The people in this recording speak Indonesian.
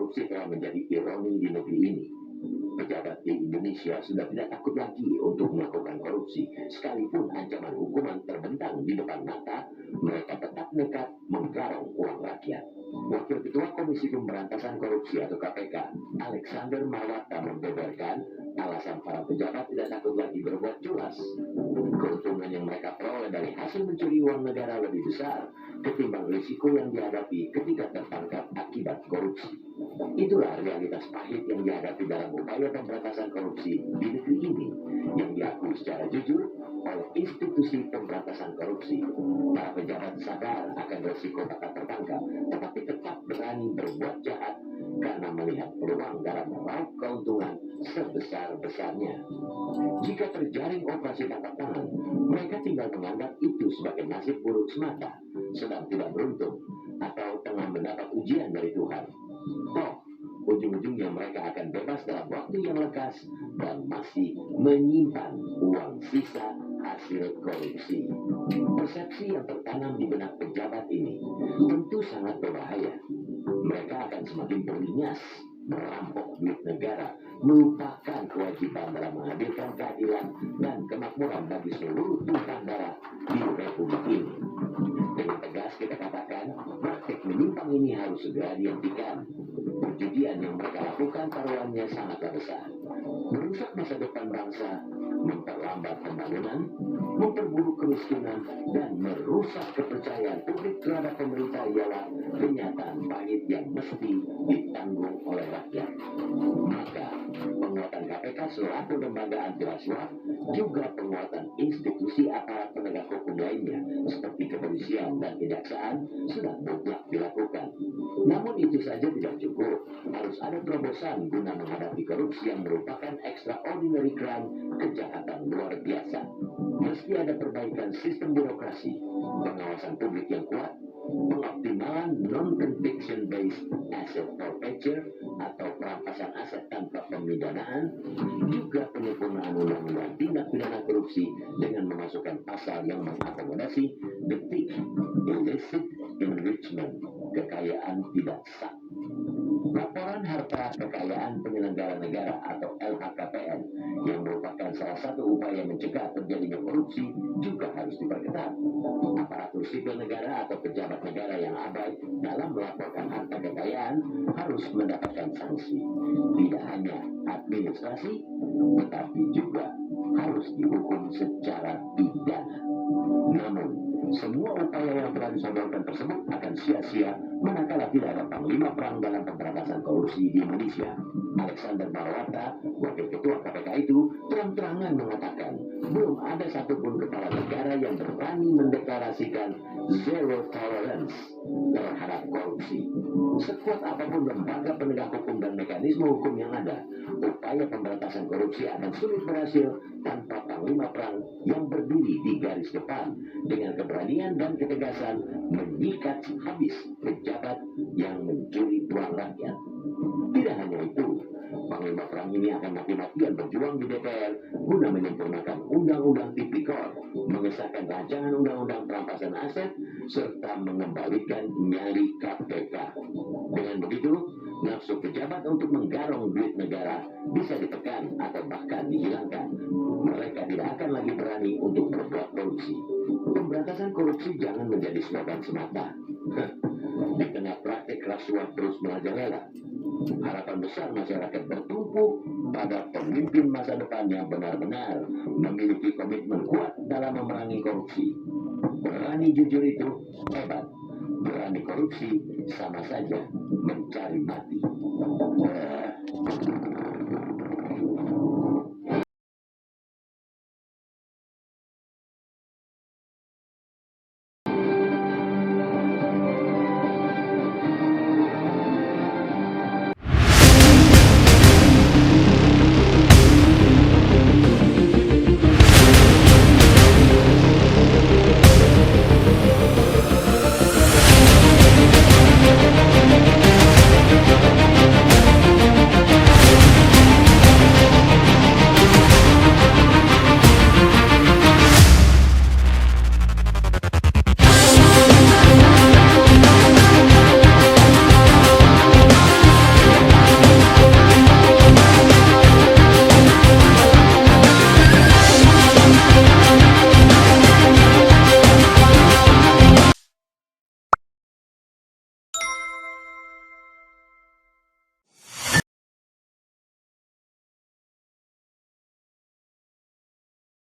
korupsi telah menjadi ironi di negeri ini. Pejabat di Indonesia sudah tidak takut lagi untuk melakukan korupsi. Sekalipun ancaman hukuman terbentang di depan mata, mereka tetap nekat menggarong uang rakyat. Wakil Ketua Komisi Pemberantasan Korupsi atau KPK, Alexander Marwata, membeberkan alasan para pejabat tidak takut lagi berbuat culas. Keuntungan yang mereka peroleh dari hasil mencuri uang negara lebih besar ketimbang risiko yang dihadapi ketika tertangkap akibat korupsi. Itulah realitas pahit yang dihadapi dalam upaya pemberantasan korupsi di negeri ini, yang diakui secara jujur oleh institusi pemberantasan korupsi. Para pejabat sadar akan risiko bakal tertangkap, tetapi tetap berani berbuat jahat karena melihat peluang dalam meraup keuntungan sebesar-besarnya. Jika terjaring operasi tangkap tangan, mereka tinggal menganggap itu sebagai nasib buruk semata, sedang tidak beruntung, atau tengah mendapat ujian dari Tuhan. Toh, ujung-ujungnya mereka akan bebas dalam waktu yang lekas dan masih menyimpan uang sisa hasil korupsi. Persepsi yang tertanam di benak pejabat ini tentu sangat berbahaya. Mereka akan semakin beringas merampok duit negara, melupakan kewajiban dalam menghadirkan keadilan dan kemakmuran bagi seluruh tumpah darah di Republik ini. Dengan tegas kita katakan, praktik menyimpang ini harus segera dihentikan. Perjudian yang mereka lakukan taruhannya sangatlah besar, merusak masa depan bangsa, memperlambat pembangunan, memperburuk kemiskinan, dan merusak kepercayaan publik terhadap pemerintah ialah kenyataan pahit yang mesti ditanggung oleh rakyat. Maka, penguatan KPK selaku lembaga anti rasuah, juga penguatan institusi aparat penegak hukum lainnya seperti kepolisian dan kejaksaan sudah mutlak dilakukan. Namun itu saja tidak cukup, harus ada terobosan guna menghadapi korupsi yang merupakan extraordinary crime, kejahatan luar biasa. Mesti ada perbaikan sistem birokrasi, pengawasan publik yang kuat, pengoptimalan non-conviction based asset forfeiture atau perampasan aset tanpa pemidanaan, juga penyempurnaan undang-undang tindak pidana korupsi dengan memasukkan pasal yang mengakomodasi delik illicit enrichment, kekayaan tidak sah. Laporan harta kekayaan penyelenggara negara atau LHKPN yang merupakan salah satu upaya mencegah terjadinya korupsi juga harus diperketat. Aparatur sipil negara atau pejabat negara yang abai dalam melaporkan harta kekayaan harus mendapatkan sanksi. Tidak hanya administrasi, tetapi juga harus dihukum secara pidana. Namun, semua upaya yang telah disodorkan tersebut akan sia-sia manakala tidak ada panglima perang dalam pemberantasan korupsi di Indonesia. Alexander Marwata, wakil ketua KPK itu, terang-terangan mengatakan belum ada satupun kepala negara yang berani mendeklarasikan zero tolerance terhadap korupsi. Sekuat apapun lembaga penegak hukum dan mekanisme hukum yang ada, upaya pemberantasan korupsi akan sulit berhasil tanpa panglima perang yang berdiri di garis depan dengan keberanian dan ketegasan menyikat habis pejabat yang mencuri uang rakyat. Tidak hanya itu, panglima perang ini akan mati-matian berjuang di DPR guna menyempurnakan Undang-Undang Tipikor, mengesahkan rancangan Undang-Undang Perampasan Aset, serta mengembalikan nyali KPK. Dengan begitu, nafsu pejabat untuk menggarong duit negara bisa ditekan atau bahkan dihilangkan. Mereka tidak akan lagi berani untuk berbuat korupsi. Pemberantasan korupsi jangan menjadi slogan semata. Di tengah praktik rasuah terus merajalela, harapan besar masyarakat bertumpu pada pemimpin masa depan yang benar-benar memiliki komitmen kuat dalam memerangi korupsi. Berani jujur itu hebat, berani korupsi sama saja mencari mati.